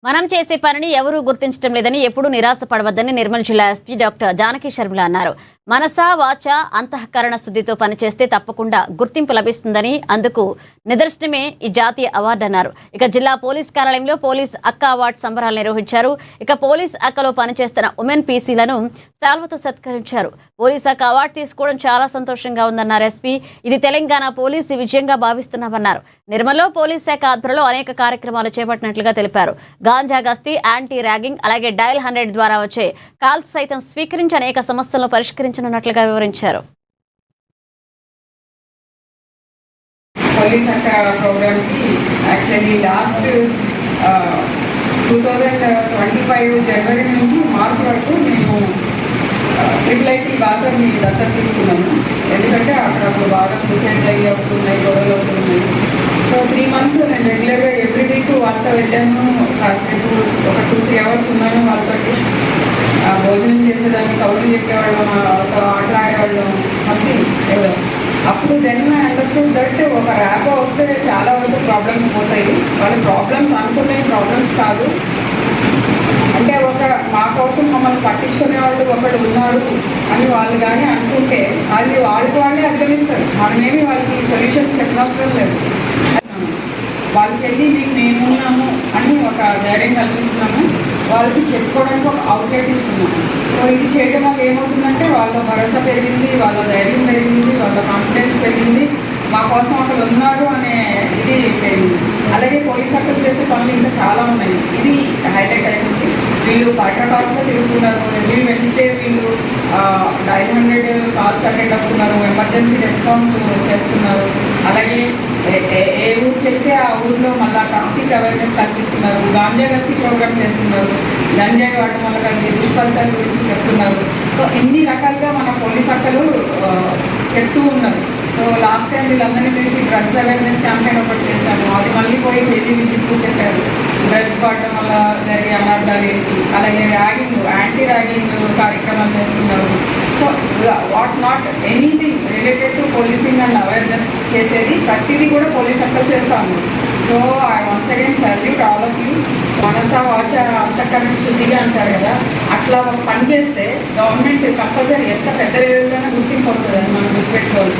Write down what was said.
మనం చేసే పనిని ఎవరూ గుర్తించడం లేదని ఎప్పుడూ నిరాశపడవద్దని నిర్మల్ జిల్లా ఎస్పీ డాక్టర్ జానకి శర్మిల అన్నారు. మనస వాచ అంతఃకరణ శుద్ధితో పనిచేస్తే తప్పకుండా గుర్తింపు లభిస్తుందని అందుకు నిదర్శనమే ఈ జాతీయ అవార్డు అన్నారు. ఇక జిల్లా పోలీస్ కార్యాలయంలో పోలీస్ అక్క అవార్డు సంబరాలు నిర్వహించారు. ఇక పోలీస్ అక్కలో పనిచేస్తున్న ఉమెన్ పీసీలను శాల్వతో సత్కరించారు. పోలీస్ అక్క అవార్డు తీసుకోవడం చాలా సంతోషంగా ఉందన్నారు ఎస్పీ. ఇది తెలంగాణ పోలీసు విజయంగా భావిస్తున్నామన్నారు. నిర్మల్లో పోలీస్ శాఖ ఆధ్వర్యంలో అనేక కార్యక్రమాలు చేపట్టినట్లుగా తెలిపారు. గాంజా గస్తీ, యాంటీ ర్యాగింగ్, అలాగే డయల్ 100 ద్వారా వచ్చే కాల్స్ సైతం స్వీకరించి అనేక సమస్యలను పరిష్కరించనున్నట్లుగా వివరించారు. పోలీస్ శాఖ ప్రోగ్రామ్కి యాక్చువల్లీ లాస్ట్ 2025 జనవరి నుంచి మార్చ్ వరకు మేము IIT బాసర్ని దత్తత తీసుకున్నాము. ఎందుకంటే అక్కడ బాగా సూసైడ్స్ అయ్యి అవుతున్నాయి, గొడవలు అవుతున్నాయి. సో 3 months నేను రెగ్యులర్గా ఎవ్రీ వీక్ వాళ్ళతో వెళ్ళాను. కాసేపు ఒక 2-3 hours ఉన్నాను వాళ్ళతో. భోజనం చేసేదాన్ని, కౌలు చెప్పేవాళ్ళం, వాళ్ళతో ఆటలాడేవాళ్ళం, సంథింగ్ ఏదో. అప్పుడు దెన్ ఐ అండర్స్టూడ్ దట్ ఒక ర్యాప్ వస్తే చాలా వరకు ప్రాబ్లమ్స్ పోతాయి. వాళ్ళ ప్రాబ్లమ్స్ అనుకునే ప్రాబ్లమ్స్ కాదు, అంటే ఒక మా కోసం మమ్మల్ని పట్టించుకునే వాళ్ళు ఒకడు ఉన్నారు అని వాళ్ళు కానీ అనుకుంటే అది వాళ్ళకి వాళ్ళే అర్థమిస్తారు. మనమేమి వాళ్ళకి సొల్యూషన్స్ చెప్పనవసరం లేదు. వాళ్ళకి వెళ్ళి మీకు మేమున్నాము అని ఒక ధైర్యం కల్పిస్తున్నాము, వాళ్ళకి చెప్పుకోవడానికి ఒక అవుట్లెట్ ఇస్తున్నాము. సో ఇది చేయడం వల్ల ఏమవుతుందంటే వాళ్ళ భరోసా పెరిగింది, వాళ్ళ ధైర్యం పెరిగింది, వాళ్ళ కాన్ఫిడెన్స్ పెరిగింది, మా కోసం అక్కడ ఉన్నారు అనే ఇది పెరిగింది. అలాగే పోలీస్ అక్కలు చేసే పనులు ఇంకా చాలా ఉన్నాయి. ఇది హైలైట్ అయింది. వీళ్ళు పట్టణాల్లో తిరుగుతున్నారు. ఎవ్రీ వెన్స్డే వీళ్ళు డయల్ 100 కాల్స్ అటెండ్ అవుతున్నారు, ఎమర్జెన్సీ రెస్పాన్స్ చేస్తున్నారు. అలాగే ఏ ఊరికి వెళ్తే ఆ ఊరిలో మళ్ళీ ట్రాఫిక్ అవేర్నెస్ కల్పిస్తున్నారు. గాంజా గస్తీ ప్రోగ్రామ్ చేస్తున్నారు. గంజాయి వాడడం వల్ల కలిగే దుష్ఫలితాల గురించి చెప్తున్నారు. సో ఎన్ని రకాలుగా మన పోలీస్ అక్కలు చెప్తూ ఉన్నారు. సో లాస్ట్ టైం వీళ్ళందరినీ పిలిచి డ్రగ్స్ అవేర్నెస్ క్యాంపెయిన్ ఒకటి చేశాము. అది మళ్ళీ పోయి విజిల్స్కు చెప్పారు. డ్రగ్స్ వాడడం వల్ల జరిగే అనర్థాలు ఏంటి, అలాగే ర్యాగింగ్, యాంటీ ర్యాగింగ్ కార్యక్రమాలు చేస్తున్నారు. So what not anything related to policing and awareness చేసేది ప్రతిదీ కూడా పోలీస్ అక్కలు చేస్తాము. So I once again salute all of you. మనస వాచ అంతఃకరణ శుద్ధిగా అంటారు కదా, అట్లా ఒక పని చేస్తే గవర్నమెంట్ కంపల్సరీ ఎంత పెద్ద లెవెల్లోనే గుర్తింపు వస్తుంది అని మనం గుర్తుపెట్టుకోవాలి.